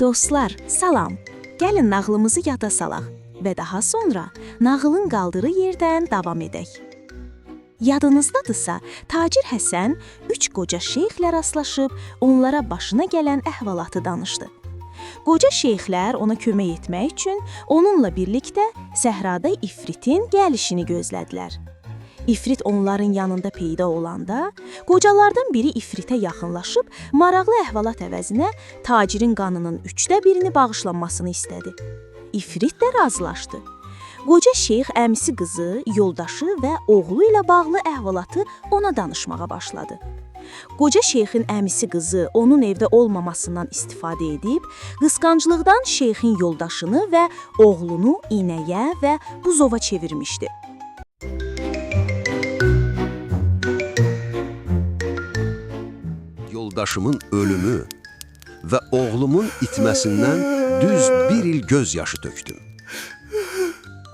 Dostlar, salam. Gəlin nağılımızı yada salaq və daha sonra nağılın qaldığı yerdən davam edək. Yadınızdadırsa, Tacir Həsən 3 qoca şeyxlə rastlaşıb onlara başına gələn əhvalatı danışdı. Qoca şeyxlər ona kömək etmək üçün onunla birlikdə səhrada İfritin gəlişini gözlədilər. İfrit onların yanında peyda olanda, qocalardan biri İfritə yaxınlaşıb maraqlı əhvalat əvəzinə tacirin qanının 1/3 bağışlanmasını istədi. İfrit də razılaşdı. Qoca şeyx əmisi qızı, yoldaşı və oğlu ilə bağlı əhvalatı ona danışmağa başladı. Qoca şeyxin əmisi qızı onun evdə olmamasından istifadə edib, qısqanclıqdan şeyxin yoldaşını və oğlunu inəyə və buzova çevirmişdi. Yoldaşımın ölümü və oğlumun itməsindən düz 1 il göz yaşı tökdüm.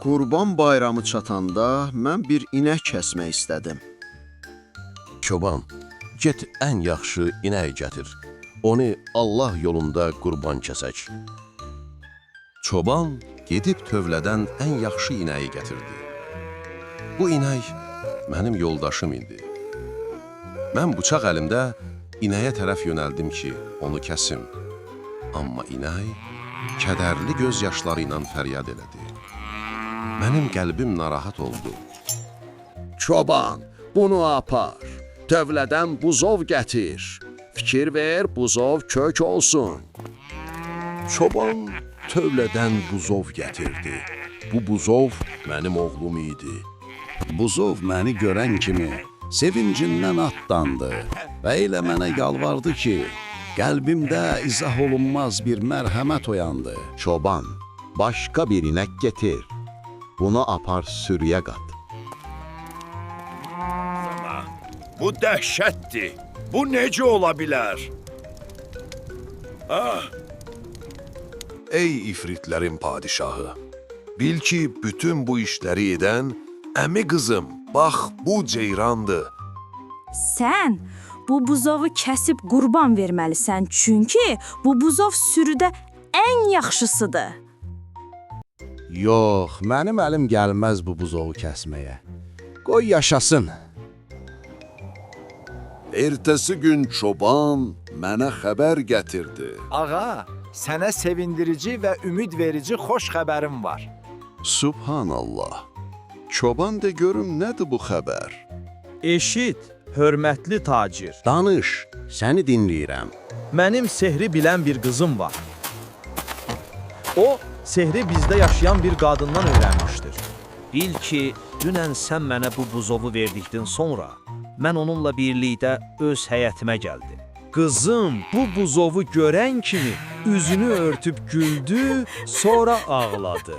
Qurban bayramı çatanda mən bir inək kəsmək istədim. Çoban, get ən yaxşı inək gətir. Onu Allah yolunda qurban kəsək. Çoban gedib tövlədən ən yaxşı inəyi gətirdi. Bu inək mənim yoldaşım idi. Mən bıçaq əlimdə inəyə tərəf yönəldim ki, onu kəsim. Amma inək kədərli göz yaşları ilə fəryad elədi. Mənim qəlbim narahat oldu. Çoban, bunu apar. Tövlədən buzov gətir. Fikir ver, buzov kök olsun. Çoban tövlədən buzov gətirdi. Bu buzov mənim oğlum idi. Buzov məni görən kimi sevincindən atdandı və elə mənə yalvardı ki, qəlbimdə izah olunmaz bir mərhəmət oyandı. Çoban, başqa bir inək getir. Bunu apar sürüyə qat. Bu dəhşətdir. Bu necə ola bilər? Ey ifritlərin padişahı, bil ki, bütün bu işləri edən əmi qızım, bax bu ceyrandır. Sən bu buzovu kəsib qurban verməlisən, çünki bu buzov sürüdə ən yaxşısıdır. Yox, mənim əlim gəlməz bu buzovu kəsməyə. Qoy yaşasın. Ertəsi gün çoban mənə xəbər gətirdi. Ağa, sənə sevindirici və ümid verici xoş xəbərim var. Subhanallah. Çoban de görüm nədir bu xəbər? Eşit, hörmətli tacir. Danış, səni dinləyirəm. Mənim sehri bilən bir qızım var. O, sehri bizdə yaşayan bir qadından öyrənmişdir. Bil ki, dünən sən mənə bu buzovu verdikdən sonra, mən onunla birlikdə öz həyətimə gəldim. Qızım bu buzovu görən kimi üzünü örtüb güldü, sonra ağladı.